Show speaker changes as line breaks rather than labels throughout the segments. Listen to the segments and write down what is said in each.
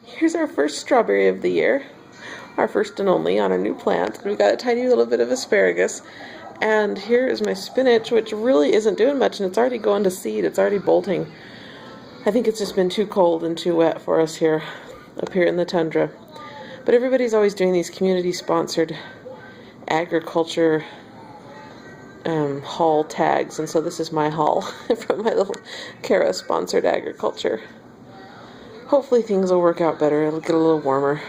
Here's our first strawberry of the year. Our first and only on a new plant. We've got a tiny little bit of asparagus. And here is my spinach, which really isn't doing much, and it's already going to seed. It's already bolting. I think it's just been too cold and too wet for us here, up here in the tundra. But everybody's always doing these community-sponsored agriculture haul tags, and so this is my haul from my little Cara sponsored agriculture. Hopefully things will work out better. It'll get a little warmer.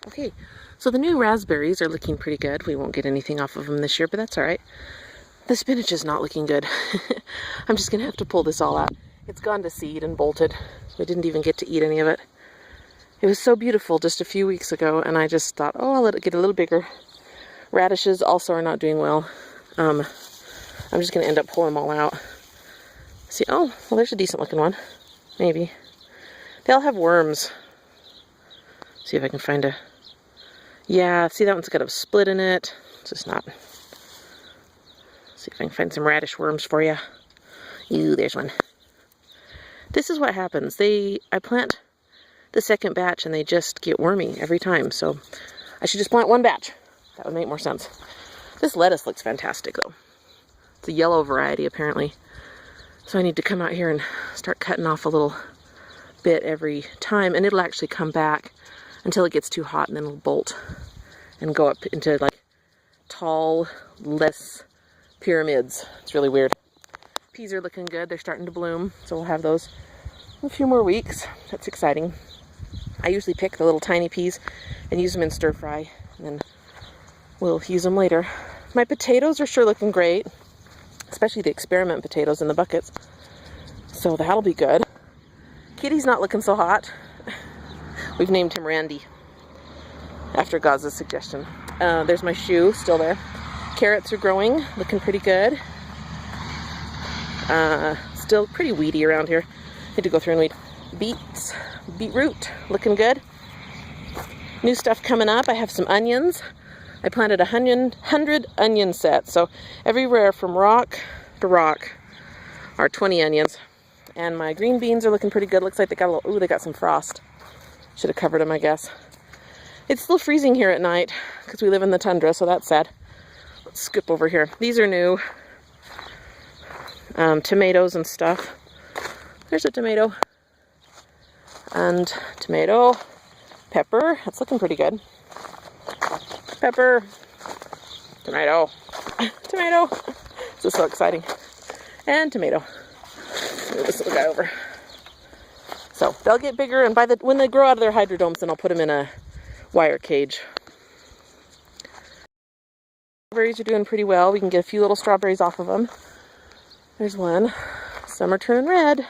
Okay, so the new raspberries are looking pretty good. We won't get anything off of them this year, but that's all right. The spinach is not looking good. I'm just gonna have to pull this all out. It's gone to seed and bolted. We didn't even get to eat any of it. It was so beautiful just a few weeks ago, and I just thought, oh, I'll let it get a little bigger. Radishes also are not doing well. I'm just gonna end up pulling them all out. See, oh, well, there's a decent looking one. Maybe. They all have worms. See if I can find a... Yeah, see, that one's got a split in it. It's just not... See if I can find some radish worms for you. Ooh, there's one. This is what happens. I plant the second batch and they just get wormy every time. So I should just plant one batch. That would make more sense. This lettuce looks fantastic though. It's a yellow variety apparently. So I need to come out here and start cutting off a little bit every time, and it'll actually come back until it gets too hot, and then it'll bolt and go up into like tall, less pyramids. It's really weird. Peas are looking good. They're starting to bloom, so we'll have those in a few more weeks. That's exciting. I usually pick the little tiny peas and use them in stir fry, and then we'll use them later. My potatoes are sure looking great, especially the experiment potatoes in the buckets. So that'll be good. Kitty's not looking so hot. We've named him Randy after Gaza's suggestion. There's my shoe, still there. Carrots are growing, looking pretty good. Still pretty weedy around here. Need to go through and weed. Beets, beetroot, looking good. New stuff coming up. I have some onions. I planted 100 onion sets, so everywhere from rock to rock are 20 onions. And my green beans are looking pretty good. Looks like they got a little, ooh, they got some frost. Should have covered them, I guess. It's still freezing here at night because we live in the tundra, so that's sad. Let's skip over here. These are new. Tomatoes and stuff. There's a tomato. And tomato. Pepper. That's looking pretty good. Pepper. Tomato. Tomato. This is so exciting. And tomato. Move this little guy over. So they'll get bigger, and when they grow out of their hydrodomes, then I'll put them in a wire cage. Strawberries are doing pretty well. We can get a few little strawberries off of them. There's one. Some are turning red.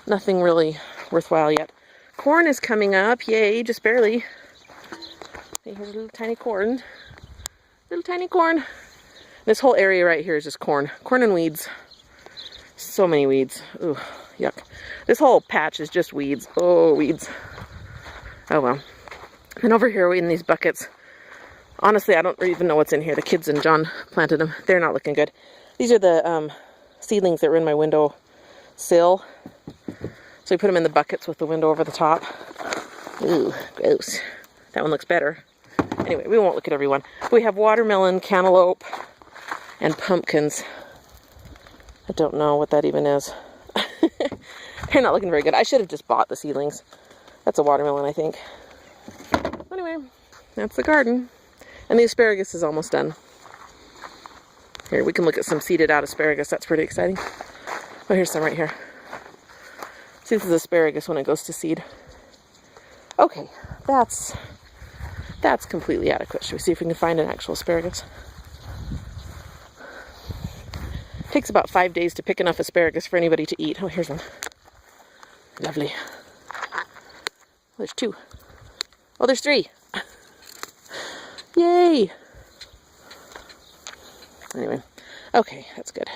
Nothing really worthwhile yet. Corn is coming up. Yay, just barely. Here's a little tiny corn. Little tiny corn. This whole area right here is just corn. Corn and weeds. So many weeds. Ooh, yuck. This whole patch is just weeds. Oh, weeds. Oh well. And over here in these buckets, honestly, I don't even know what's in here. The kids and John planted them. They're not looking good. These are the seedlings that were in my window sill. So we put them in the buckets with the window over the top. Ooh, gross. That one looks better. Anyway, we won't look at every one. We have watermelon, cantaloupe, and pumpkins. I don't know what that even is. They're not looking very good. I should have just bought the seedlings. That's a watermelon, I think. Anyway, that's the garden. And the asparagus is almost done. Here, we can look at some seeded out asparagus. That's pretty exciting. Oh, here's some right here. See, this is asparagus when it goes to seed. Okay, that's completely adequate. Should we see if we can find an actual asparagus? It takes about 5 days to pick enough asparagus for anybody to eat. Oh, here's one. Lovely. There's 2. Oh, there's 3. Yay! Anyway, okay, that's good.